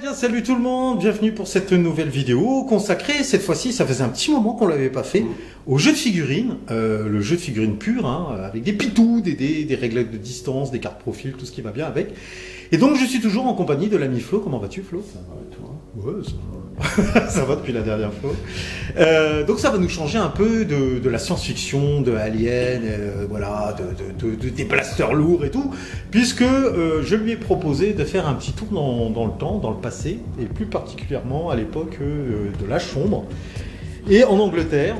bien salut tout le monde, bienvenue pour cette nouvelle vidéo consacrée, cette fois-ci, ça faisait un petit moment qu'on l'avait pas fait, au jeu de figurines, le jeu de figurines pur, hein, avec des pitous, des dés, des réglettes de distance, des cartes profil, tout ce qui va bien avec. Et donc je suis toujours en compagnie de l'ami Flo. Comment vas-tu, Flo? Ça va et toi? Ouais, ça va. Ça va depuis la dernière fois. Donc ça va nous changer un peu de la science-fiction, de Alien, voilà, des blasters lourds et tout, puisque je lui ai proposé de faire un petit tour dans le temps, dans le passé, et plus particulièrement à l'époque de l'âge sombre, et en Angleterre.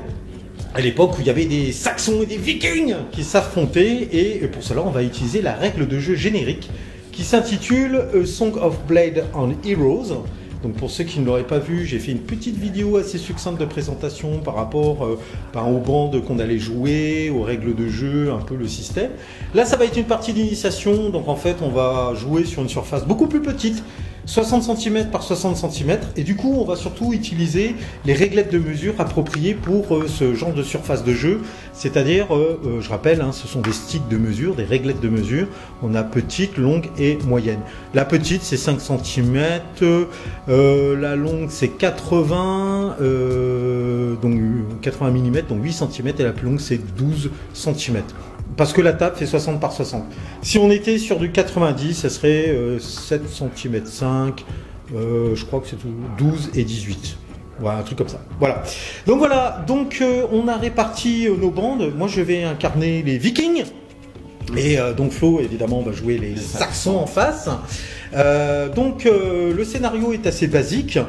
À l'époque où il y avait des Saxons et des Vikings qui s'affrontaient, et pour cela on va utiliser la règle de jeu générique qui s'intitule A Song of Blade and Heroes. Donc pour ceux qui ne l'auraient pas vu, j'ai fait une petite vidéo assez succincte de présentation par rapport aux bandes qu'on allait jouer, aux règles de jeu, un peu le système. Là ça va être une partie d'initiation, donc en fait on va jouer sur une surface beaucoup plus petite, 60 cm par 60 cm, et du coup on va surtout utiliser les réglettes de mesure appropriées pour ce genre de surface de jeu, c'est-à-dire, je rappelle, hein, ce sont des sticks de mesure, des réglettes de mesure, on a petite, longue et moyenne. La petite c'est 5 cm, la longue c'est 80, donc 80 mm, donc 8 cm, et la plus longue c'est 12 cm. Parce que la table fait 60 par 60. Si on était sur du 90, ça serait 7 cm 5, je crois que c'est 12 et 18. Voilà, un truc comme ça. Voilà. Donc on a réparti nos bandes. Moi je vais incarner les Vikings. Et donc Flo évidemment va jouer les Saxons en face. Le scénario est assez basique.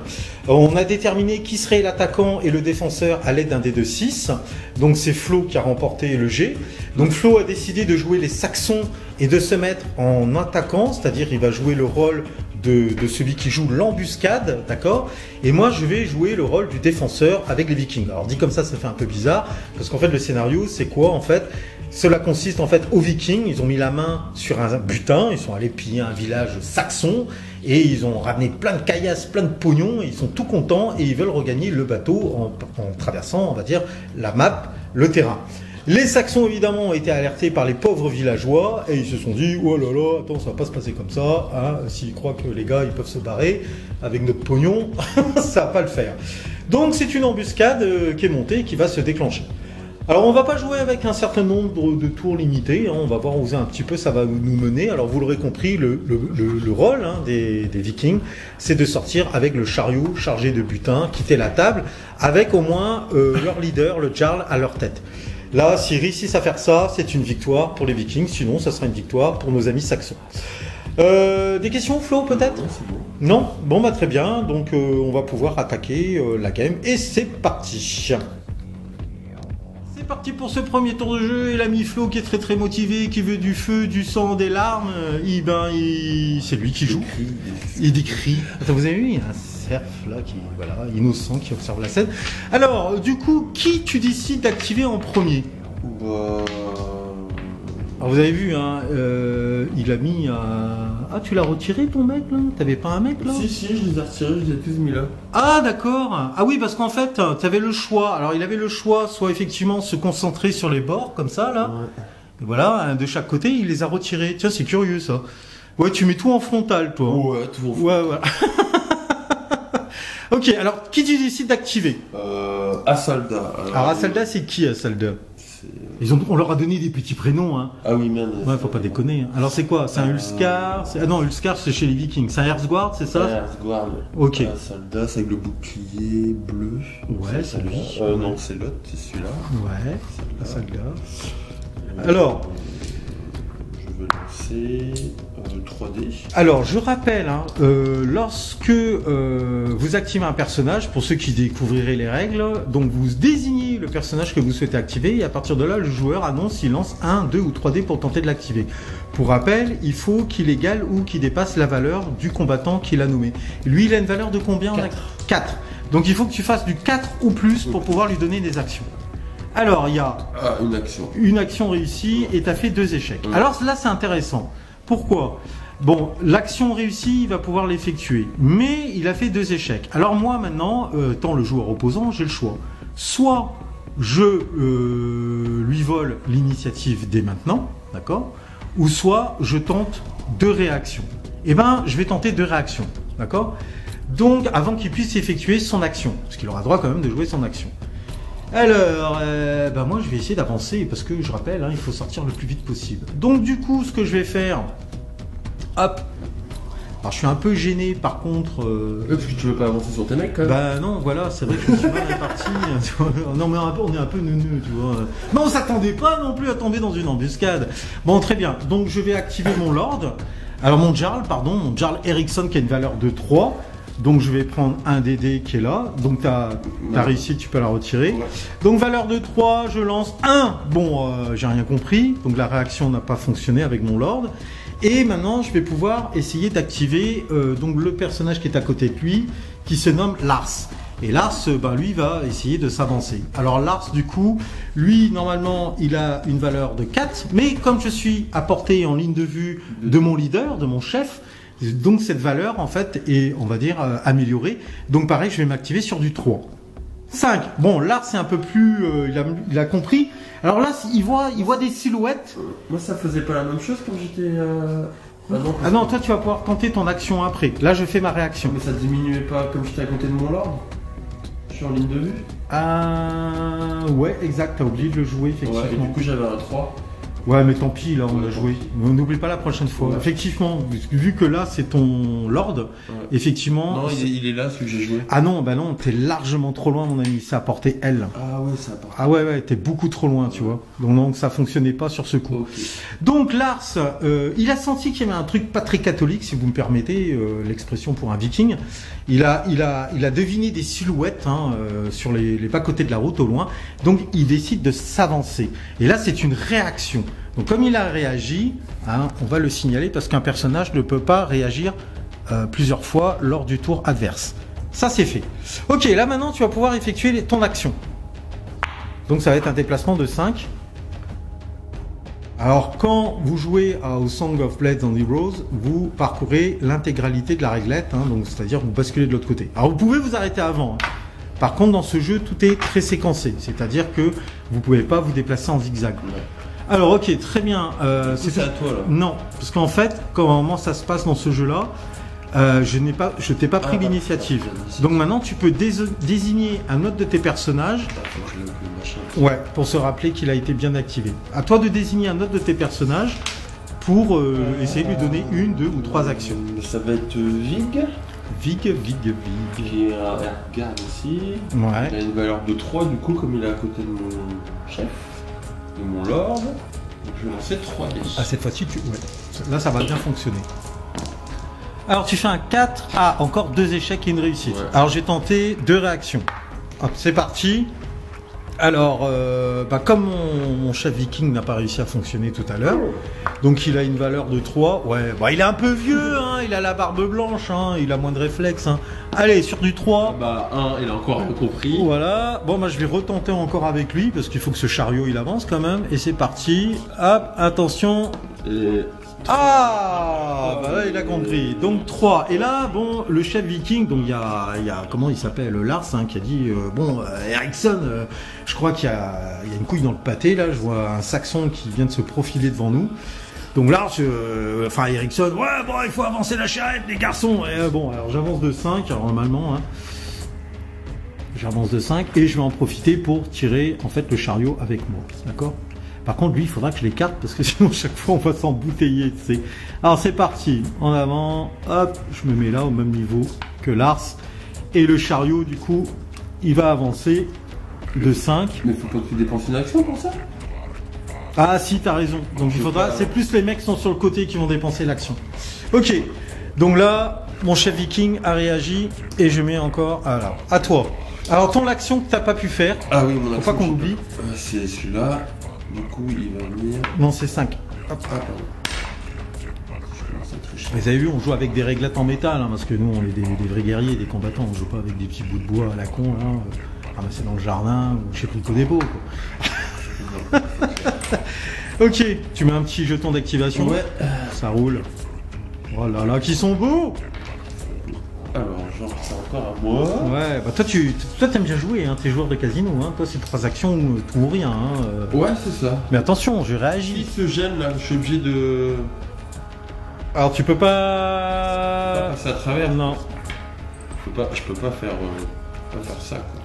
On a déterminé qui serait l'attaquant et le défenseur à l'aide d'un dé de 6. Donc c'est Flo qui a remporté le G. Donc Flo a décidé de jouer les Saxons et de se mettre en attaquant, c'est-à-dire il va jouer le rôle de celui qui joue l'embuscade, d'accord? Et moi je vais jouer le rôle du défenseur avec les Vikings. Alors dit comme ça fait un peu bizarre, parce qu'en fait le scénario c'est quoi en fait? Cela consiste en fait aux Vikings, ils ont mis la main sur un butin, ils sont allés piller un village saxon et ils ont ramené plein de caillasses, plein de pognon, et ils sont tout contents et ils veulent regagner le bateau en traversant, on va dire, la map, le terrain. Les Saxons évidemment ont été alertés par les pauvres villageois et ils se sont dit oh là là, attends, ça va pas se passer comme ça, hein, s'ils croient que les gars ils peuvent se barrer avec notre pognon, ça va pas le faire. Donc c'est une embuscade qui est montée et qui va se déclencher. Alors on va pas jouer avec un certain nombre de tours limités, hein, on va voir où un petit peu ça va nous mener. Alors vous l'aurez compris, le rôle hein, des Vikings, c'est de sortir avec le chariot chargé de butin, quitter la table, avec au moins leur leader, le Jarl, à leur tête. Là, s'ils réussissent à faire ça, c'est une victoire pour les Vikings, sinon ça sera une victoire pour nos amis saxons. Des questions, Flo, peut-être? Non? Bon, bah très bien, donc on va pouvoir attaquer la game, et c'est parti. C'est parti pour ce premier tour de jeu, et l'ami Flo qui est très très motivé, qui veut du feu, du sang, des larmes, c'est lui qui joue. Il décrit. Attends, vous avez vu, il y a un cerf là qui, voilà, innocent, qui observe la scène. Alors, du coup, qui tu décides d'activer en premier? Alors vous avez vu, hein, il a mis Ah, tu l'as retiré ton mec là? T'avais pas un mec là? Si, je les ai retirés, je les ai tous mis là. Ah d'accord. Ah oui, parce qu'en fait, t'avais le choix. Alors il avait le choix, soit effectivement se concentrer sur les bords, comme ça là. Ouais. Et voilà, de chaque côté, il les a retirés. Tiens, c'est curieux ça. Ouais, tu mets tout en frontal toi. Ouais, tout en frontal. Ouais. Ok, alors qui tu décides d'activer? Asalda. Alors Asalda, c'est qui Asalda? On leur a donné des petits prénoms, hein. Ah oui, merde. Ouais, faut pas déconner. Hein. Alors c'est quoi? C'est un Ulskar? Ah non, Ulskar c'est chez les Vikings. C'est un Hearthguard, c'est ça? Hearthguard. Ok. Asalda, c'est avec le bouclier bleu. Ouais, c'est lui. Non, c'est l'autre, c'est celui-là. Ouais, Asalda. Alors, je vais lancer 3D. Alors, je rappelle, hein, lorsque vous activez un personnage, pour ceux qui découvriraient les règles, donc vous désignez le personnage que vous souhaitez activer, et à partir de là, le joueur annonce s'il lance 1, 2 ou 3D pour tenter de l'activer. Pour rappel, il faut qu'il égale ou qu'il dépasse la valeur du combattant qu'il a nommé. Lui, il a une valeur de combien? 4. Donc il faut que tu fasses du 4 ou plus pour pouvoir lui donner des actions. Alors, il y a une action réussie et tu as fait 2 échecs. Alors là, c'est intéressant. Pourquoi? Bon, l'action réussie, il va pouvoir l'effectuer, mais il a fait 2 échecs. Alors moi, maintenant, étant le joueur opposant, j'ai le choix. Soit je lui vole l'initiative dès maintenant, d'accord? Ou soit je tente 2 réactions. Eh ben, je vais tenter 2 réactions. d'accord? Donc, avant qu'il puisse effectuer son action, parce qu'il aura droit quand même de jouer son action. Alors, bah moi je vais essayer d'avancer, parce que je rappelle, hein, il faut sortir le plus vite possible. Donc du coup, ce que je vais faire, hop. Alors je suis un peu gêné par contre. Parce que tu veux pas avancer sur tes mecs quand même. Bah non, voilà, c'est vrai que je me suis mal réparti. Non mais on est un peu neuneux, tu vois. Mais on s'attendait pas non plus à tomber dans une embuscade. Bon, très bien. Donc je vais activer mon Lord. Alors mon Jarl Ericsson qui a une valeur de 3. Donc je vais prendre un des dés qui est là. Donc t'as réussi, tu peux la retirer. Ouais. Donc valeur de 3, je lance 1. Bon, j'ai rien compris. Donc la réaction n'a pas fonctionné avec mon Lord. Et maintenant, je vais pouvoir essayer d'activer donc le personnage qui est à côté de lui, qui se nomme Lars. Et Lars, ben, lui, va essayer de s'avancer. Alors Lars, du coup, lui, normalement, il a une valeur de 4. Mais comme je suis à portée en ligne de vue de mon leader, de mon chef, donc cette valeur, en fait, est, on va dire, améliorée. Donc pareil, je vais m'activer sur du 3. 5. Bon, Lars, c'est un peu plus... il a compris. Alors là, il voit des silhouettes. Moi, ça faisait pas la même chose quand j'étais... Ah non, toi, tu vas pouvoir tenter ton action après. Là, je fais ma réaction. Mais ça diminuait pas comme j'étais à côté de mon Lord? Je suis en ligne de vue? Ouais, exact. T'as oublié de le jouer, effectivement. Ouais, et du coup, j'avais un 3. Ouais, mais tant pis, là, on Ouais, a joué. Mais on n'oublie pas la prochaine fois. Ouais. Effectivement, vu que là, c'est ton Lord, Ouais. effectivement... Non, il est là, celui que j'ai joué. Ah non, bah non, t'es largement trop loin, mon ami. C'est à portée L. Ah ouais, ça part. Ah ouais, t'es beaucoup trop loin, tu vois. Donc ça fonctionnait pas sur ce coup. Ok. Donc Lars, il a senti qu'il y avait un truc pas très catholique, si vous me permettez l'expression pour un viking. Il a deviné des silhouettes sur les bas-côtés de la route au loin. Donc il décide de s'avancer. Et là, c'est une réaction. Donc comme il a réagi, on va le signaler parce qu'un personnage ne peut pas réagir plusieurs fois lors du tour adverse. Ça, c'est fait. Ok, là maintenant, tu vas pouvoir effectuer ton action. Donc ça va être un déplacement de 5. Alors quand vous jouez au Song of Blades and Heroes, vous parcourez l'intégralité de la réglette, donc c'est-à-dire vous basculez de l'autre côté. Alors vous pouvez vous arrêter avant. Par contre, dans ce jeu, tout est très séquencé, c'est-à-dire que vous pouvez pas vous déplacer en zigzag. Ouais. Alors ok, très bien. C'est à toi là. Non, parce qu'en fait, comment ça se passe dans ce jeu-là, je t'ai pas pris l'initiative. Donc maintenant, tu peux désigner un autre de tes personnages. Faut que je lève le machin. Ouais, pour se rappeler qu'il a été bien activé. À toi de désigner un autre de tes personnages pour essayer de lui donner 1, 2 ou 3 actions. Ça va être Vig, Vig. qui est un garde aussi. Ouais. Il a une valeur de 3 du coup, comme il est à côté de mon chef, de mon lord. Donc je vais lancer 3 dés. Ah, cette fois-ci, ouais. Là, ça va bien fonctionner. Alors, tu fais un 4. Ah, encore 2 échecs et une réussite. Ouais. Alors, j'ai tenté 2 réactions. Hop, c'est parti. Alors, comme mon chef viking n'a pas réussi à fonctionner tout à l'heure, donc il a une valeur de 3. Ouais, il est un peu vieux, il a la barbe blanche, il a moins de réflexes. Allez, sur du 3. Bah 1, il a encore rien compris. Voilà. Bon, je vais retenter encore avec lui, parce qu'il faut que ce chariot, il avance quand même. Et c'est parti. Hop, attention. Et... Ah, là, il a compris. Donc 3. Et là, bon, le chef viking, donc il y a comment il s'appelle, Lars, qui a dit, Ericsson, je crois qu'il y a une couille dans le pâté, là, je vois un saxon qui vient de se profiler devant nous. Donc Lars, Ericsson, il faut avancer la charrette, les garçons. Et, alors j'avance de 5, alors normalement, j'avance de 5, et je vais en profiter pour tirer, en fait, le chariot avec moi, d'accord ? Par contre, lui, il faudra que je l'écarte parce que sinon, chaque fois, on va s'embouteiller. Tu sais. Alors, c'est parti. En avant. Hop, je me mets là au même niveau que Lars. Et le chariot, du coup, il va avancer de 5. Mais faut pas que tu dépenses une action pour ça? Ah, si, t'as raison. Donc, il faudra. C'est plus les mecs qui sont sur le côté qui vont dépenser l'action. Ok. Donc là, mon chef viking a réagi et je mets encore. Alors, à toi. Alors, ton action que t'as pas pu faire. Ah oui, mon action. Faut pas qu'on l'oublie. C'est celui-là. Du coup, il va venir. Non, c'est 5. Ah, pardon. Je commence à tricher. Vous avez vu, on joue avec des réglettes en métal, parce que nous, on est des vrais guerriers, des combattants. On joue pas avec des petits bouts de bois à la con, ramassés dans le jardin, ou chez Prico Dépôt, quoi. Ok, tu mets un petit jeton d'activation. Ouais. Ça roule. Oh là là, qui sont beaux! Alors, genre, c'est encore à moi. Ouais, toi t'aimes bien jouer, t'es joueur de casino, toi c'est 3 actions tout ou rien. Ouais, c'est ça. Mais attention, je S'il réagis. se gêne là, je suis obligé de Alors tu peux pas... passer à travers. Non, Je peux pas faire ça, quoi.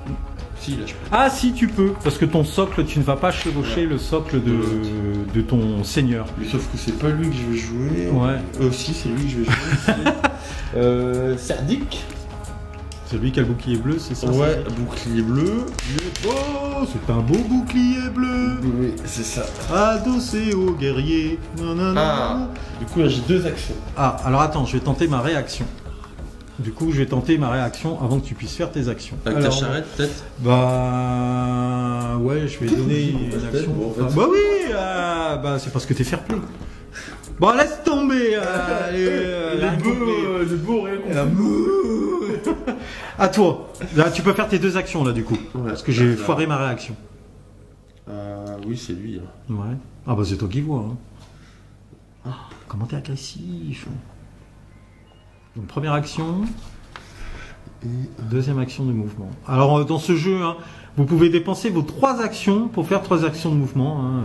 Si, là, je peux. Ah si, tu peux, parce que ton socle, tu ne vas pas chevaucher le socle de ton seigneur. Mais sauf que c'est pas lui que je vais jouer. Ouais. Si, c'est lui que je vais jouer. Serdic. C'est lui qui a le bouclier bleu, c'est ça? Ouais, bouclier bleu. Oh, c'est un beau bouclier bleu. Oui, c'est ça. Adossé au guerrier. Ah, du coup, là, j'ai 2 actions. Ah, alors attends, je vais tenter ma réaction. Du coup, je vais tenter ma réaction avant que tu puisses faire tes actions. Avec ta charrette, peut-être? Bah... Ouais, je vais donner une action. Bon, en fait. Ah, bah oui, bah c'est parce que t'es fair play. Bon, laisse tomber le beau rien compris. À toi. Là, tu peux faire tes 2 actions, là, du coup. Ouais, parce que j'ai foiré ma réaction. Oui, c'est lui. Hein. Ouais. Ah bah c'est toi qui vois. Hein. Ah, comment t'es agressif. Donc première action. Deuxième action de mouvement. Alors dans ce jeu, hein, vous pouvez dépenser vos 3 actions pour faire 3 actions de mouvement.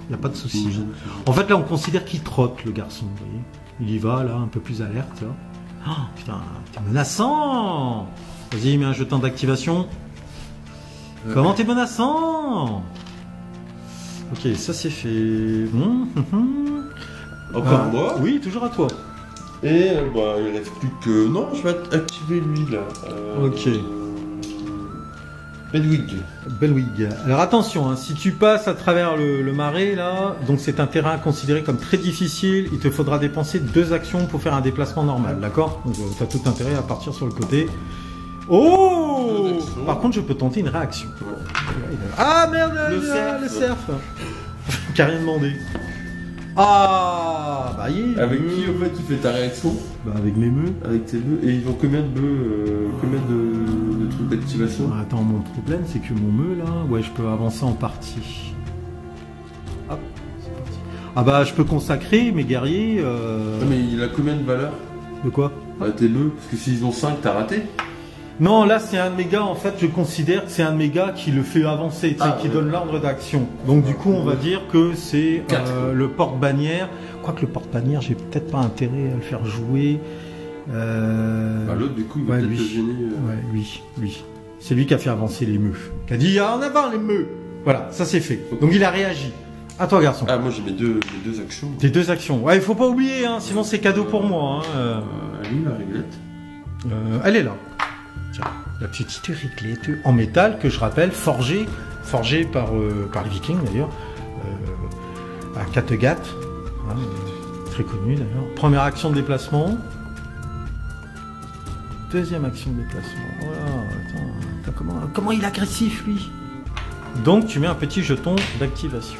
Il n'y a pas de souci. En fait là on considère qu'il trotte le garçon. Vous voyez, il y va là, un peu plus alerte. Là. Oh, putain, t'es menaçant. Vas-y, mets un jeton d'activation. Comment t'es menaçant? Ok, ça c'est fait. Encore moi? Oui, toujours à toi. Et bah, il reste plus que... Non, je vais activer lui là. Ok. Bedwig. Belwig. Alors attention, hein, si tu passes à travers le marais là, donc c'est un terrain considéré comme très difficile, il te faudra dépenser 2 actions pour faire un déplacement normal, d'accord? Donc tu as tout intérêt à partir sur le côté. Oh! Par contre, je peux tenter une réaction. Ouais. Ah merde, Le le cerf. Qui a rien demandé. Ah, bah yeah. Avec qui en fait tu fais ta réaction? Bah avec mes meux. Avec tes bœufs. Et ils ont combien de bœufs, combien de trucs d'activation? Attends, mon problème c'est que mon meux là, ouais, je peux avancer en partie. Hop, c'est parti. Ah bah je peux consacrer mes guerriers. Ah, mais il a combien de valeur? De quoi? Tes bœufs? Parce que s'ils ont 5, t'as raté? Non, là c'est un de mes gars, en fait je considère que c'est un de mes gars qui le fait avancer, qui donne l'ordre d'action. Donc du coup on va dire que c'est le porte-bannière. Quoique le porte-bannière, j'ai peut-être pas intérêt à le faire jouer. Bah, l'autre du coup il va peut-être te gêner. Ouais, lui. C'est lui qui a fait avancer les meux. Qui a dit en avant les meux. Voilà, ça c'est fait. Donc il a réagi. À toi garçon. Ah moi j'ai mes deux actions. Tes 2 actions. Ouais, il faut pas oublier, hein, sinon c'est cadeau pour moi. Hein. Elle est où la réglette? Elle est là. Tiens, la petite réglette en métal que je rappelle, forgée par les Vikings d'ailleurs, à Kattegat, hein, très connu d'ailleurs. Première action de déplacement, deuxième action de déplacement. Voilà, attends, comment il est agressif lui. Donc tu mets un petit jeton d'activation.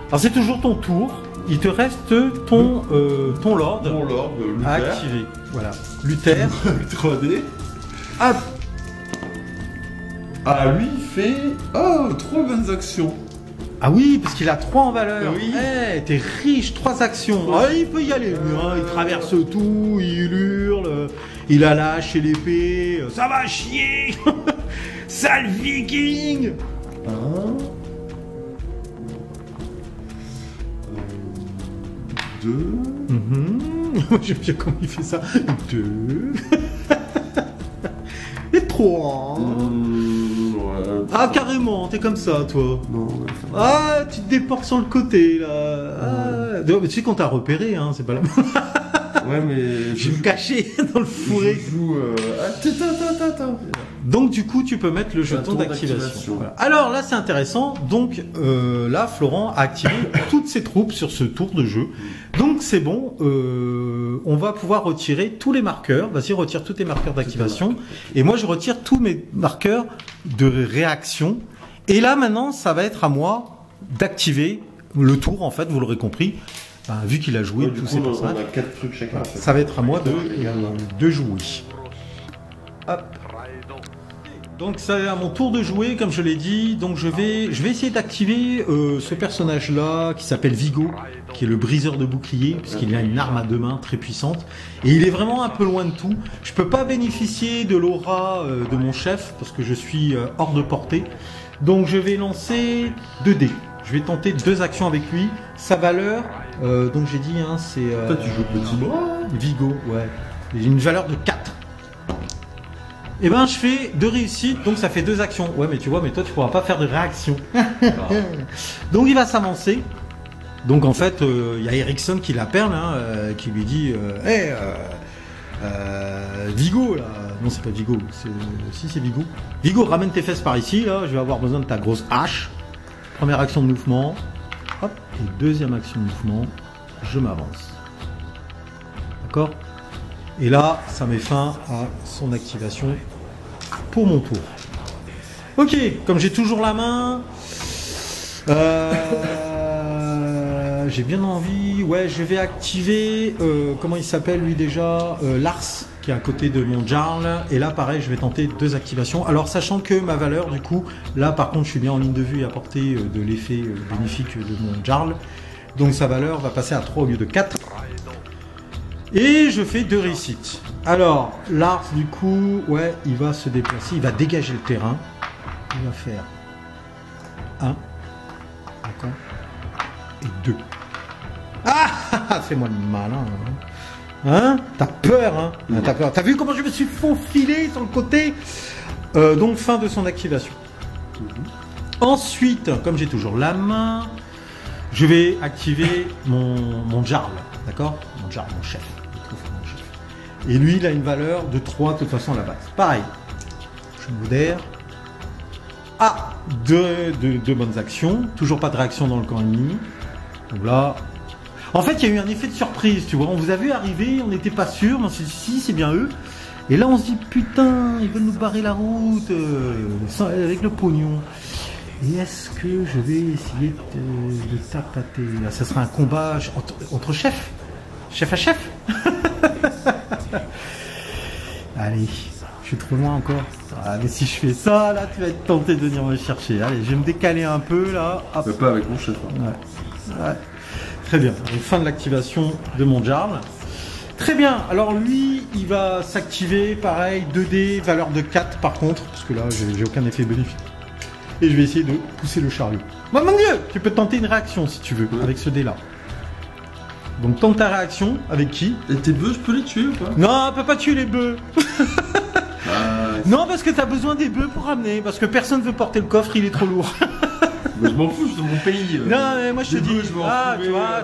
Alors c'est toujours ton tour. Il te reste ton lord, Luther. à activer. Voilà, Luther. 3D. Lui il fait 3 bonnes actions. Ah oui, parce qu'il a 3 en valeur. Oui. T'es riche, 3 actions. Ouais. Ah, il peut y aller. Hein, il traverse tout, il hurle, il a la hache et l'épée. Ça va chier. Sale viking. 2. Moi j'aime bien comment il fait ça. 2. Et 3. Ouais. Ah carrément, t'es comme ça toi. Non, Ah, tu te déportes sur le côté là. Ah. Tu sais qu'on t'a repéré, hein, c'est pas la même. Ouais, mais Je vais me cacher dans le fourré. Je joue. Attends. Donc du coup, tu peux mettre le jeton d'activation. Voilà. Alors là, c'est intéressant. Donc là, Florent a activé toutes ses troupes sur ce tour de jeu. Donc c'est bon. On va pouvoir retirer tous les marqueurs. Vas-y, retire tous tes marqueurs d'activation. Et moi, je retire tous mes marqueurs de réaction. Et là, maintenant, ça va être à moi d'activer le tour. En fait, vous l'aurez compris. Enfin, vu qu'il a joué tous ses personnages. On a 4 trucs chacun. Voilà. Ça va être à moi de jouer. Hop. Donc c'est à mon tour de jouer, comme je l'ai dit. Donc je vais essayer d'activer ce personnage-là qui s'appelle Vigo, qui est le briseur de bouclier, puisqu'il a une arme à 2 mains très puissante. Et il est vraiment un peu loin de tout. Je peux pas bénéficier de l'aura de mon chef, parce que je suis hors de portée. Donc je vais lancer 2 dés. Je vais tenter 2 actions avec lui. Sa valeur, donc j'ai dit, hein, c'est... Toi tu joues petit bras. Vigo, ouais. J'ai une valeur de 4. Et ben je fais 2 réussites, donc ça fait 2 actions. Ouais, mais tu vois, mais toi tu pourras pas faire de réaction. Donc il va s'avancer. Donc en fait, il y a Ericsson qui l'appelle, hein, qui lui dit hey, Vigo, là. Non, c'est pas Vigo. Si, c'est Vigo. Vigo, ramène tes fesses par ici, là. Je vais avoir besoin de ta grosse hache. Première action de mouvement. Hop. Et deuxième action de mouvement. Je m'avance. D'accord? Et là, ça met fin à son activation pour mon tour. Ok, comme j'ai toujours la main. J'ai bien envie, ouais, je vais activer, comment il s'appelle lui déjà, Lars, qui est à côté de mon Jarl, et là pareil, je vais tenter 2 activations. Alors sachant que ma valeur, du coup, là par contre, je suis bien en ligne de vue et à portée de l'effet bénéfique de mon Jarl, donc sa valeur va passer à 3 au lieu de 4. Et je fais 2 réussites. Alors, Lars, du coup, ouais, il va se déplacer, il va dégager le terrain, il va faire 1, d'accord, et 2. Ah, fais-moi le malin. Hein? T'as peur, hein? T'as peur. T'as vu comment je me suis faufilé sur le côté? Donc, fin de son activation. Ensuite, comme j'ai toujours la main, je vais activer mon Jarl. D'accord? Mon Jarl, mon chef. Et lui, il a une valeur de 3 de toute façon à la base. Pareil. Je modère. Ah, deux bonnes actions. Toujours pas de réaction dans le camp ennemi. Donc là. En fait, il y a eu un effet de surprise, tu vois. On vous a vu arriver, on n'était pas sûr, on s'est dit si, c'est bien eux. Et là, on se dit putain, ils veulent nous barrer la route avec le pognon. Et est-ce que je vais essayer de tapater? Là, ça sera un combat entre chefs, chef à chef. Allez, je suis trop loin encore. Ah, mais si je fais ça, là, tu vas être tenté de venir me chercher. Allez, je vais me décaler un peu là. Hop. Mais pas avec mon chef. Hein. Ouais. Ouais. Très bien, donc, fin de l'activation de mon Jarl. Très bien, alors lui, il va s'activer, pareil, 2D, valeur de 4 par contre, parce que là, j'ai aucun effet bénéfique. Et je vais essayer de pousser le chariot. Oh, mon Dieu, tu peux tenter une réaction si tu veux, avec ce dé-là. Donc tente ta réaction, avec qui? Et tes bœufs, je peux les tuer ou pas? Non, on peut pas tuer les bœufs. Non, parce que t'as besoin des bœufs pour ramener, parce que personne veut porter le coffre, il est trop lourd. Mais je m'en fous, je suis dans mon pays. Non, mais moi je te dis, tu vois,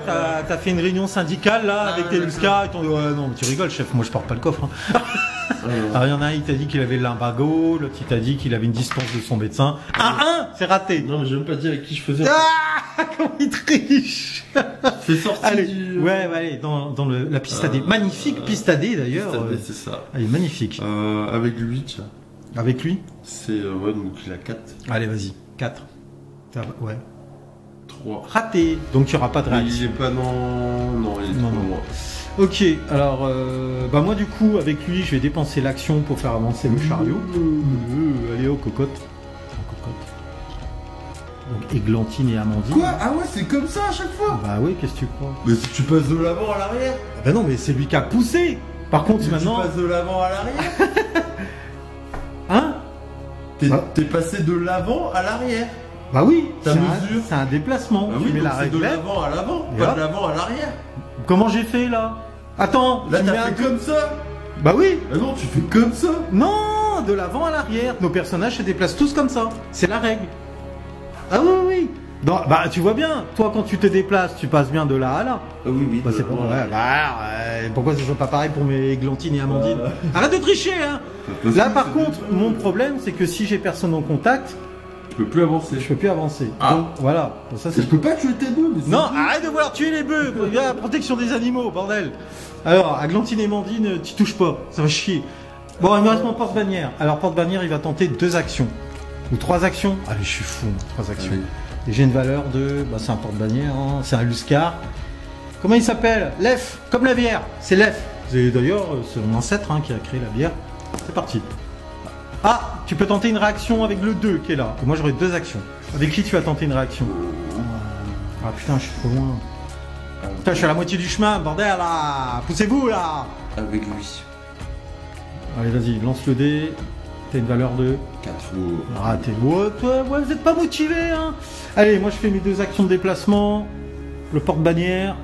t'as fait une réunion syndicale là avec tes Lusca, ils t'ont dit, ouais, non, mais tu rigoles, chef, moi je porte pas le coffre. Hein. Alors il y en a un, il t'a dit qu'il avait l'imbago, l'autre il t'a dit qu'il avait une distance de son médecin. C'est raté. Non, mais je veux même pas dire avec qui je faisais. Ah, comment il triche. C'est sorti. Allez, ouais, allez, dans la piste AD. Magnifique piste AD d'ailleurs. C'est ça. Elle est magnifique. Avec lui, tiens. Avec lui? C'est, ouais, donc il a 4. Allez, vas-y, 4. Ouais. 3. Raté. Donc il n'y aura pas de réaction. Il est pas dans. Non, il est non. Ok, alors bah moi du coup avec lui je vais dépenser l'action pour faire avancer le chariot. Allez oh cocotte. Donc Églantine et Amandine. Quoi? Ah ouais, c'est comme ça à chaque fois? Bah oui, qu'est-ce que tu crois? Mais si tu passes de l'avant à l'arrière. Bah non mais c'est lui qui a poussé. Par contre mais maintenant. Tu passes de l'avant à l'arrière. Hein? T'es passé de l'avant à l'arrière. Bah oui, c'est un déplacement. Bah tu oui, mets la c'est de réglette. l'avant à l'avant, pas de l'avant à l'arrière. Comment j'ai fait là? Attends, là t'as fait comme ça. Bah oui. Ah non, tu fais comme ça. Non, de l'avant à l'arrière. Nos personnages se déplacent tous comme ça. C'est la règle. Ah oui, oui. Non, bah tu vois bien, toi quand tu te déplaces, tu passes bien de là à là. Oui. Bah, c'est pas vrai. Pourquoi ce soit pas pareil pour mes Églantines et Amandine? Arrête de tricher, hein. Là par contre, mon problème c'est que si j'ai personne en contact, je peux plus avancer. Je peux plus avancer. Ah. Donc voilà. Ça, je peux pas tuer tes bœufs. Non, arrête de vouloir tuer les bœufs. Il y a la protection des animaux, bordel. Alors, Aglantine et Amandine, tu touches pas. Ça va chier. Bon, il me reste mon porte-bannière. Alors, porte-bannière, il va tenter 2 actions. Ou 3 actions. Allez, je suis fou. 3 actions. Allez. Et j'ai une valeur de... Bah, c'est un porte-bannière. Hein. C'est un Luscar. Comment il s'appelle? Lef. Comme la bière. C'est Lef. C'est d'ailleurs, c'est mon ancêtre qui a créé la bière. C'est parti. Ah, tu peux tenter une réaction avec le 2 qui est là. Et moi j'aurai 2 actions. Avec qui tu vas tenter une réaction? Ah putain, je suis trop loin. Putain, je suis à la moitié du chemin, bordel là. Poussez-vous là. Avec lui. Allez, vas-y, lance le dé. T'as une valeur de 4. Ah, t'es... Ouais, vous êtes pas motivé, hein. Allez, moi je fais mes 2 actions de déplacement. Le porte-bannière.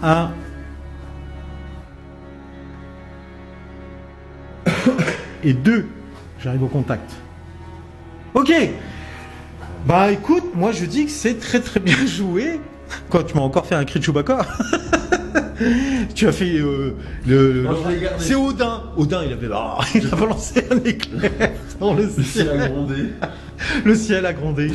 1. Et 2. J'arrive au contact. Ok. Bah écoute, moi je dis que c'est très très bien joué. Quand tu m'as encore fait un cri de Chewbacca. Tu as fait c'est Odin. Odin, il a balancé un éclair dans le ciel. ciel a grondé. Le ciel a grondé.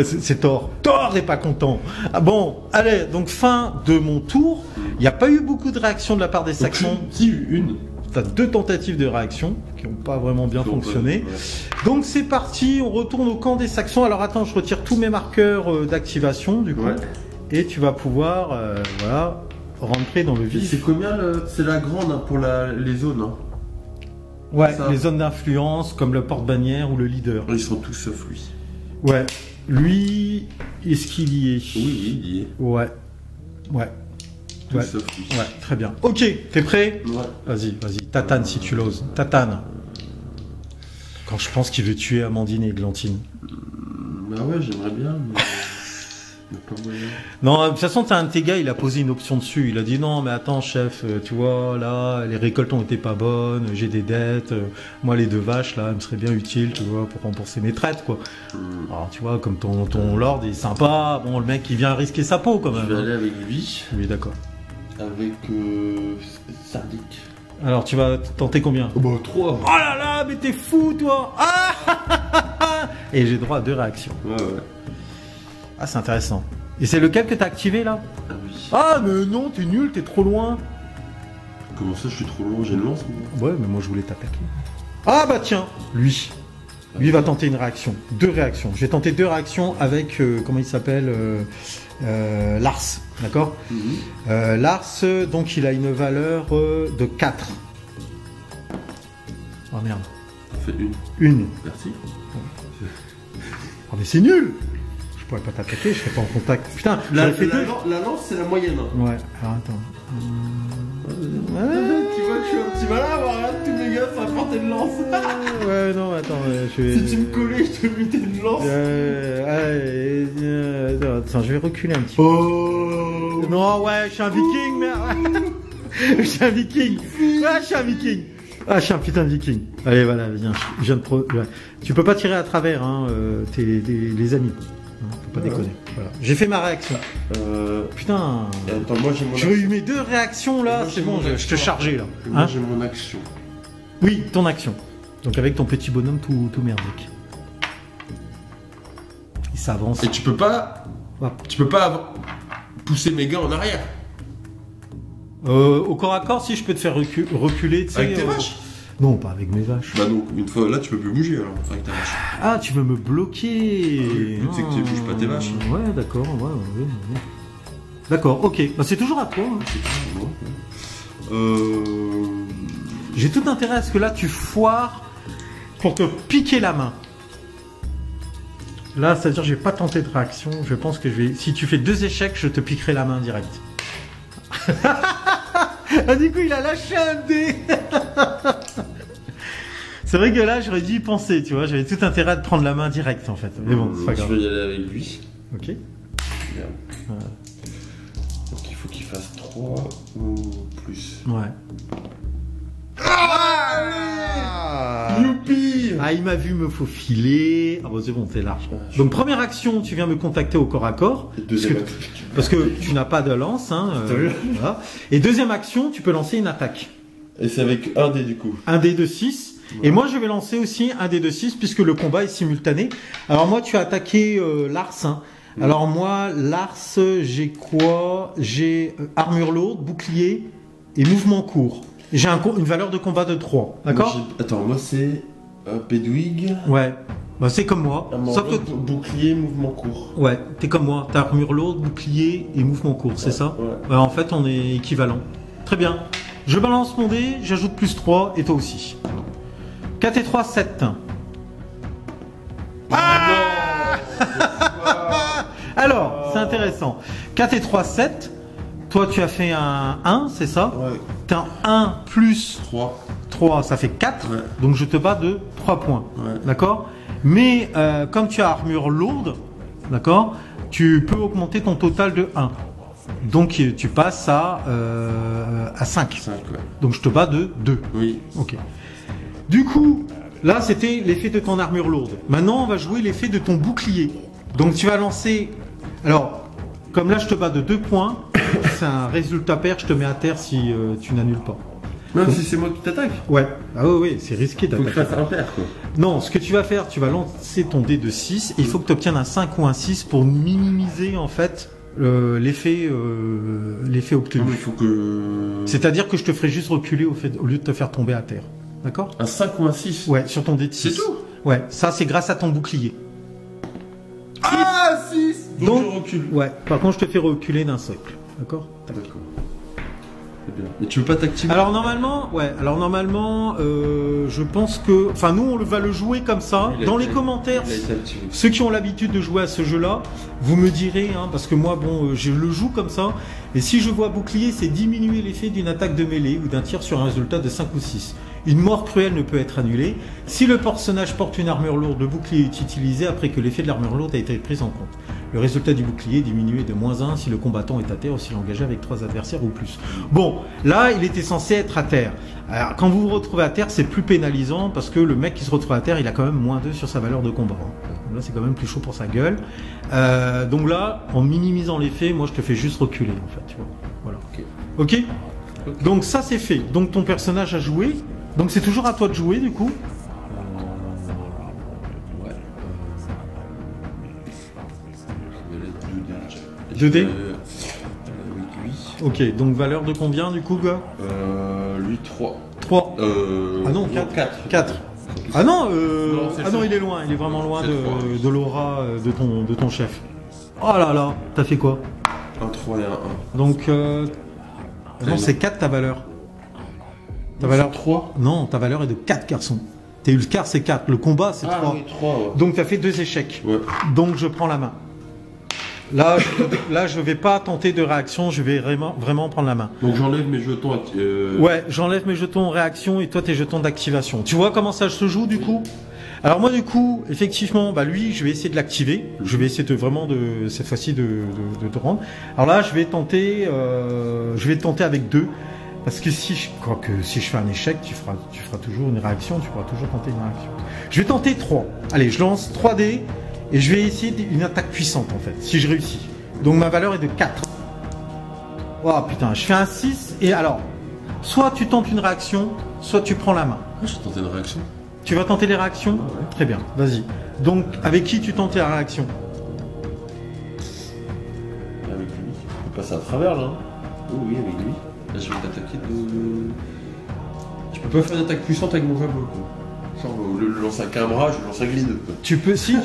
C'est Thor. Thor n'est pas content. Ah bon, allez, donc fin de mon tour. Il n'y a pas eu beaucoup de réactions de la part des Saxons. Si, une. T'as 2 tentatives de réaction qui n'ont pas vraiment bien fonctionné. Ouais. Donc c'est parti, on retourne au camp des Saxons. Alors attends, je retire tous mes marqueurs d'activation du coup. Ouais. Et tu vas pouvoir voilà, rentrer dans le vif. C'est combien c'est la grande hein, pour les zones hein. Ouais, Ça. les zones d'influence comme le porte-bannière ou le leader. Ils sont tous sauf lui. Ouais, lui, est-ce qu'il y est? Oui, il y est. Ouais, ouais. Tous Ouais. sauf lui. Ouais, très bien. Ok, t'es prêt? Ouais. Vas-y, tatane si tu l'oses. Tatane. Quand je pense qu'il veut tuer Amandine et Glantine. Bah ouais, j'aimerais bien, mais... pas moyen. Non, de toute façon, t'as un de tes gars, il a posé une option dessus. Il a dit non, mais attends, chef, tu vois, là, les récoltes ont été pas bonnes, j'ai des dettes. Moi, les 2 vaches, là, elles me seraient bien utiles, tu vois, pour rembourser mes traites, quoi. Alors, tu vois, comme ton lord est sympa, bon, le mec, il vient risquer sa peau, quand même. Je vais aller avec lui, Oui, d'accord. avec Sardic. Alors, tu vas tenter combien? Oh bah 3. Oh là là, mais t'es fou, toi! Ah et j'ai droit à 2 réactions. Ouais. Ah, c'est intéressant. Et c'est lequel que t'as activé, là? Ah oui. Ah, mais non, t'es nul, t'es trop loin. Comment ça, je suis trop loin, j'ai une lance moi. Ouais, mais moi, je voulais t'attaquer. Ah, bah tiens, lui. Lui va tenter une réaction. 2 réactions. J'ai tenté 2 réactions avec, comment il s'appelle Lars, d'accord. Lars, donc, il a une valeur de 4. Oh merde. Fais une. Une. Merci. Oh, mais c'est nul! Je pourrais pas t'attaquer, je serais pas en contact. Putain, j'aurais fait 2. La lance, c'est la moyenne. Ouais, alors attends. Tu vois que je suis un petit malin, regarde, tous mes gars sont à portée de lance. Ouais, non, attends, je vais... Si tu me collais, je te mutais une lance. Attends, je vais reculer un petit peu. Oh. Non, ouais, je suis un viking, merde. Je suis un viking. Ouais, je suis un viking. Ah, je suis un putain de viking. Allez, voilà, viens, je viens de ouais. Tu peux pas tirer à travers, hein, les amis. Hein, faut pas déconner. Voilà. J'ai fait ma réaction. Putain. Attends, moi j'ai mon J'aurais eu mes 2 réactions là, c'est bon, je te chargeais là. Moi Hein j'ai mon action. Oui, ton action. Donc avec ton petit bonhomme tout merdique. Il s'avance. Et tu peux pas. Ah. Tu peux pas pousser mes gars en arrière. Au corps à corps, si je peux te faire reculer, tu sais. Avec tes vaches. Non, pas avec mes vaches. Bah donc, une fois là, tu peux plus bouger alors, enfin, avec ta vache. Ah, tu veux me bloquer? Ah oui, le but, c'est que tu bouges pas tes vaches. Ouais, d'accord, ouais. D'accord, ok. Bah, c'est toujours à toi. Hein. J'ai tout intérêt à ce que là, tu foires pour te piquer la main. Là, c'est-à-dire, j'ai pas tenté de réaction. Je pense que je vais. Si tu fais 2 échecs, je te piquerai la main direct. Ah, du coup, il a lâché un dé. C'est vrai que là, j'aurais dû y penser, tu vois. J'avais tout intérêt à te prendre la main direct, en fait. Mais bon, c'est pas grave. Je vais y aller avec lui. Ok. Merde. Donc il faut qu'il fasse 3 ou plus. Ouais. Youpi! Ah, il m'a vu me faufiler. Ah, bon, c'est bon, t'es large. Donc, première action, tu viens me contacter au corps à corps. Deuxième Parce que tu n'as pas de lance, hein. Voilà. Et deuxième action, tu peux lancer une attaque. Et c'est avec un dé du coup. Un dé de 6. Ouais. Et moi, je vais lancer aussi un dé de 6 puisque le combat est simultané. Alors, moi, tu as attaqué Lars. Hein. Alors, moi, Lars, j'ai quoi? J'ai armure lourde, bouclier et mouvement court. J'ai une valeur de combat de 3. D'accord? Attends, moi, c'est Pédouig. Ouais. Bah, c'est comme moi. Sauf que bouclier, mouvement court. Ouais, t'es comme moi. T'as armure lourde, bouclier et mouvement court, c'est ça? Ouais. En fait, on est équivalent. Très bien. Je balance mon dé, j'ajoute plus 3 et toi aussi. 4 et 3, 7. Ah Alors, c'est intéressant. 4 et 3, 7. Toi, tu as fait un 1, c'est ça? Ouais. T'as un 1 plus 3, ça fait 4. Ouais. Donc, je te bats de 3 points. Ouais. D'accord? Mais comme tu as armure lourde, d'accord, tu peux augmenter ton total de 1. Donc tu passes à 5. 5, ouais. Donc je te bats de 2. Oui. Ok. Du coup, Là, c'était l'effet de ton armure lourde. Maintenant, on va jouer l'effet de ton bouclier. Donc, tu vas lancer... Alors, comme là, je te bats de 2 points, c'est un résultat pair, je te mets à terre si tu n'annules pas. Même si c'est moi qui t'attaque. Ouais. Ah oui, c'est risqué Faut que d'attaquer. je fasse un pair, quoi. Non, ce que tu vas faire, tu vas lancer ton dé de 6 et il faut que tu obtiennes un 5 ou un 6 pour minimiser, en fait, l'effet obtenu. Non, mais il faut que... C'est-à-dire que je te ferai juste reculer au lieu de te faire tomber à terre. D'accord? Un 5 ou un 6. Ouais, sur ton dé de 6. C'est tout? Ouais, ça c'est grâce à ton bouclier. Ah, 6. Donc je recule. Ouais, par contre je te fais reculer d'un socle. D'accord? D'accord. C'est bien. Mais tu veux pas t'activer? Alors normalement, je pense que... Enfin nous on va le jouer comme ça. Il a Dans été- les commentaires, il a été activé. ceux qui ont l'habitude de jouer à ce jeu-là, vous me direz, hein, parce que moi, bon, je le joue comme ça, et si je vois bouclier, c'est diminuer l'effet d'une attaque de mêlée ou d'un tir sur un résultat de 5 ou 6. Une mort cruelle ne peut être annulée. Si le personnage porte une armure lourde, le bouclier est utilisé après que l'effet de l'armure lourde a été pris en compte. Le résultat du bouclier est diminué de -1 si le combattant est à terre ou s'il est engagé avec 3 adversaires ou plus. Bon, là, il était censé être à terre. Alors, quand vous vous retrouvez à terre, c'est plus pénalisant parce que le mec qui se retrouve à terre, il a quand même -2 sur sa valeur de combat. Hein. Là, c'est quand même plus chaud pour sa gueule. Donc là, en minimisant l'effet, moi, je te fais juste reculer, en fait. Tu vois. Voilà. Ok. Donc ça, c'est fait. Donc ton personnage a joué. Donc c'est toujours à toi de jouer, du coup. Ouais. Deux dés. Oui. Ok, donc valeur de combien, du coup, gars? Lui 3. 3. Ah non, 4. 4. Ah non, c'est ah non, ça. il est loin, il est vraiment loin C'est trois. de l'aura de ton chef. Oh là là, t'as fait quoi? Un 3 et un 1. Donc, non, non. c'est 4 ta valeur. Ta valeur valeur 3. Non, ta valeur est de 4, garçon. T'es Ulcar, c'est 4. Le combat, c'est 3. Ah oui, 3, ouais. Donc, t'as fait 2 échecs. Ouais. Donc, je prends la main. Là, je vais pas tenter de réaction, je vais vraiment prendre la main. Donc j'enlève mes jetons. Ouais, j'enlève mes jetons réaction et toi tes jetons d'activation. Tu vois comment ça se joue du coup? Alors moi du coup, effectivement, bah lui, je vais essayer de l'activer. Je vais essayer cette fois-ci de te rendre. Alors là, je vais tenter avec 2. Parce que si je fais un échec, tu feras toujours une réaction, tu pourras toujours tenter une réaction. Je vais tenter 3. Allez, je lance 3 dés. Et je vais essayer une attaque puissante en fait, si je réussis. Donc ma valeur est de 4. Oh putain, je fais un 6 et alors, soit tu tentes une réaction, soit tu prends la main. Ah, j'ai tenté une réaction. Tu vas tenter les réactions? Ah ouais. Très bien, vas-y. Donc avec qui tu tentes la réaction? Avec lui. On peut passer à travers là. Oh oui, avec lui. Là, je vais t'attaquer de. Je peux pas faire une attaque puissante avec mon javelot. Quoi. Genre, au lieu de le lancer avec un bras, je le lance avec les deux. Quoi. Tu peux, si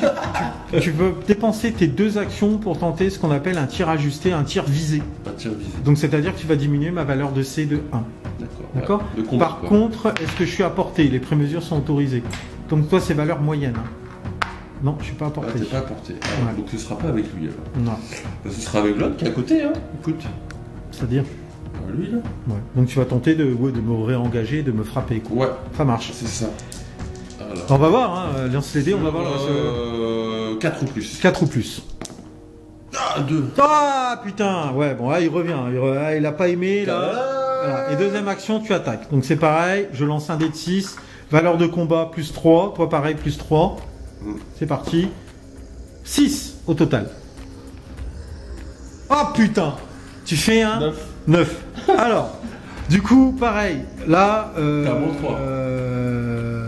tu peux dépenser tes 2 actions pour tenter ce qu'on appelle un tir ajusté, un tir visé. Un tir visé. Donc c'est-à-dire que tu vas diminuer ma valeur de C de 1. D'accord. Ouais, de combat, Par quoi. contre, est-ce que je suis à portée? Les prémesures sont autorisées. Donc toi, c'est valeur moyenne. Hein. Non, je suis pas à Ah, portée. t'es pas à portée. Ah, Ouais. donc ce sera pas avec lui alors. Non. Bah, ce sera avec l'autre qui est à côté, hein. Écoute. C'est-à-dire Lui là. ouais. Donc tu vas tenter de me réengager, de me frapper. Quoi. Ouais, Ça marche. c'est ça. Voilà. On va voir, hein. Lance les dés, on va voir. 4 ou plus. 4 ou plus. Ah, 2. Ah putain. Ouais, bon, là, il revient. Il a pas aimé, là. Voilà. Et deuxième action, tu attaques. Donc c'est pareil, je lance un dé de 6. Valeur de combat plus 3. Toi, pareil, plus 3. C'est parti. 6 au total. Oh putain. Tu fais un 9. Alors, du coup, pareil. Là, T'as moins 3.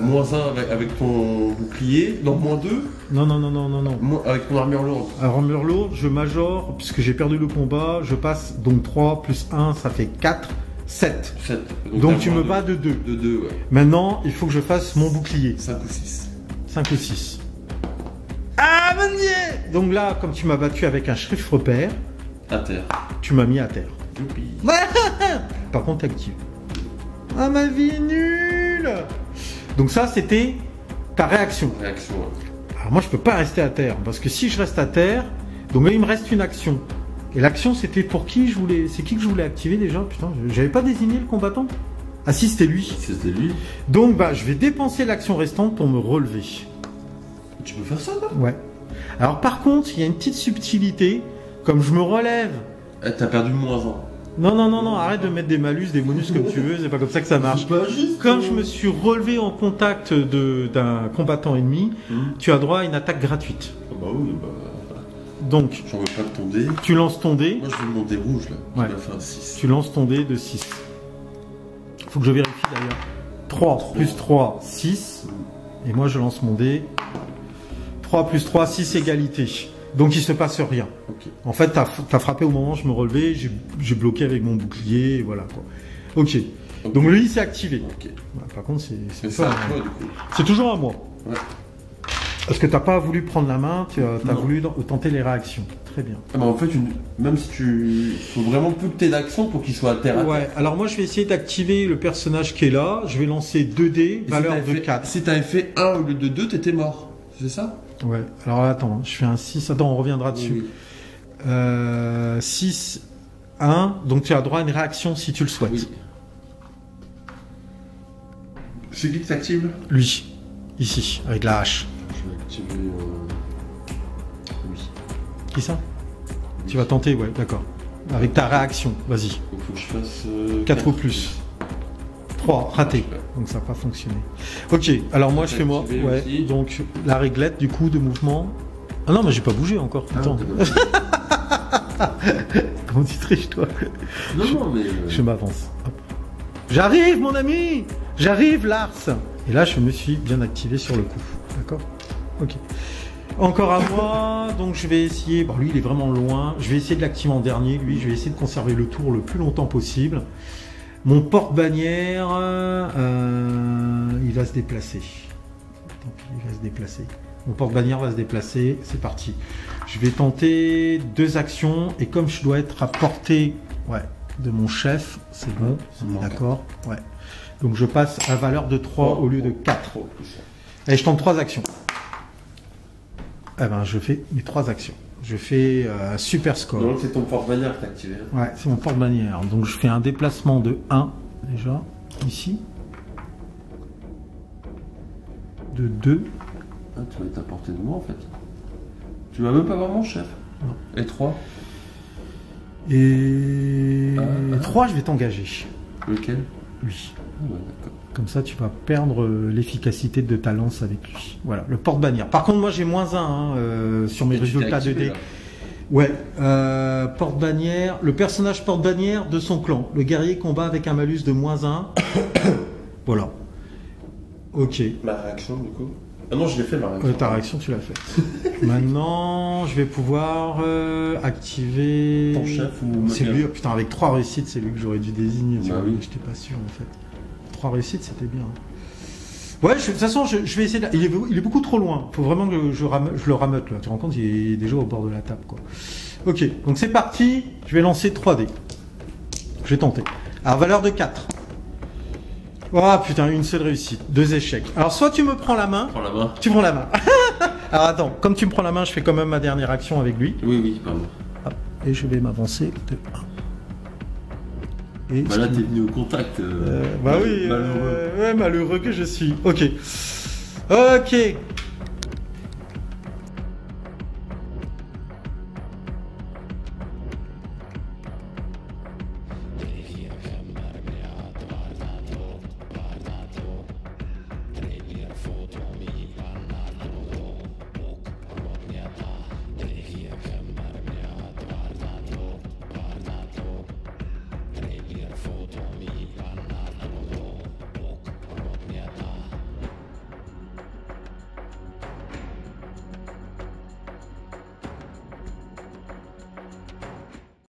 Moins 1 avec ton bouclier. Non, moins 2. Non. Avec ton armure lourde. Alors, en mur lourd, je majore, puisque j'ai perdu le combat, je passe donc 3 plus 1, ça fait 4, 7. 7. Donc tu me bats de 2. De 2, ouais. Maintenant, il faut que je fasse mon bouclier. 5 ou 6. 5 ou 6. Ah, vas-y! Donc là, comme tu m'as battu avec un chiffre repère, À terre. tu m'as mis à terre. Youpi. Par contre, active. Ah, ma vie est nulle! Donc ça, c'était ta réaction. Réaction, ouais. Alors moi, je peux pas rester à terre, parce que si je reste à terre, donc là, il me reste une action. Et l'action, c'était pour qui je voulais... C'est qui que je voulais activer déjà? Putain, j'avais pas désigné le combattant? Ah si, c'était lui. C'était lui. Donc, bah, je vais dépenser l'action restante pour me relever. Tu peux faire ça, là? Ouais. Alors par contre, il y a une petite subtilité. Comme je me relève... Eh, t'as perdu moins 1. Non, arrête de mettre des malus, des bonus comme tu veux, c'est pas comme ça que ça marche. Pas juste, Quand je me suis relevé en contact d'un combattant ennemi, tu as droit à une attaque gratuite. Ah bah oui, bah... Donc, j'en veux pas de ton dé. Tu lances ton dé. Moi je veux mon dé rouge là, ouais. qui m'a fait un 6. Tu lances ton dé de 6. Faut que je vérifie d'ailleurs. 3 plus 3, 6. Et moi je lance mon dé. 3 plus 3, 6 égalité. Donc il se passe rien. Okay. En fait, t'as frappé au moment où je me relevais, j'ai bloqué avec mon bouclier, et voilà quoi. Ok. Donc lui il s'est activé. Okay. Voilà, par contre c'est ça à toi du coup. C'est toujours à moi. Ouais. Parce que t'as pas voulu prendre la main, t'as voulu tenter les réactions. Très bien. Ah bah en fait, même si tu... faut vraiment plus que t'aies d'action pour qu'il soit à terre. Ouais, alors moi je vais essayer d'activer le personnage qui est là. Je vais lancer 2 dés, valeur de 4. Si t'avais fait 1 au lieu de 2, t'étais mort. C'est ça? Ouais, alors attends, je fais un 6. Attends, on reviendra dessus. Oui. 6, 1. Donc tu as droit à une réaction si tu le souhaites. Oui. C'est qui t'active? Lui, ici, avec la hache. Je vais activer lui. Qui ça? Tu vas tenter, ouais, d'accord. Avec ta réaction, vas-y. Il faut que je fasse 4 ou plus. 3, raté. Donc ça n'a pas fonctionné. Ok, alors moi je fais moi. Ouais, donc la réglette du coup de mouvement. Ah non, mais j'ai pas bougé encore. Attends. Comment tu triches toi? Non, mais. Je m'avance. J'arrive, mon ami! J'arrive, Lars! Et là, je me suis bien activé sur le coup. D'accord? Ok. Encore à moi, donc je vais essayer. Bon, lui, il est vraiment loin. Je vais essayer de l'activer en dernier. Lui, je vais essayer de conserver le tour le plus longtemps possible. Mon porte-bannière, il va se déplacer. Tant pis, il va se déplacer. Mon porte-bannière va se déplacer. C'est parti. Je vais tenter 2 actions. Et comme je dois être à portée de mon chef, c'est bon. On est d'accord. Ouais. Donc je passe à valeur de 3 au lieu de 4. Et je tente 3 actions. Eh ben, je fais mes 3 actions. Je fais un super score. Donc c'est ton porte-bannière que t'as activé. Ouais, c'est mon porte-bannière. Donc je fais un déplacement de 1, déjà, ici. De 2. Ah, tu vas être à portée de moi, en fait. Tu vas même pas voir mon chef. Non. Et 3. Et 3, je vais t'engager. Lequel? Lui. Ah ouais, d'accord. Comme ça, tu vas perdre l'efficacité de ta lance avec lui. Voilà, le porte-bannière. Par contre, moi, j'ai -1 sur mes résultats de dés. Ouais, porte-bannière. Le personnage porte-bannière de son clan. Le guerrier combat avec un malus de -1. Voilà. Ok. Ma réaction, du coup. Ah non, je l'ai fait, ma réaction. Ta réaction, tu l'as faite. Maintenant, je vais pouvoir activer... Ton chef ou... C'est lui, oh, putain, avec 3 réussites, c'est lui que j'aurais dû désigner. Bah oui. J'étais pas sûr, en fait. 3 réussites, c'était bien. Ouais, de toute façon, je vais essayer... Il est beaucoup trop loin. Faut vraiment que je le rameute, là. Tu te rends compte, il est déjà au bord de la table, quoi. Ok, donc c'est parti. Je vais lancer 3 dés. Je vais tenter. Alors, valeur de 4. Oh putain, une seule réussite, 2 échecs. Alors soit tu me prends la main, tu prends la main. Alors attends, comme tu me prends la main, je fais quand même ma dernière action avec lui. Oui, pardon. Hop, et je vais m'avancer de 1. Et bah là t'es venu au contact. Bah oui, malheureux. Ouais, malheureux que je suis. Ok. Ok.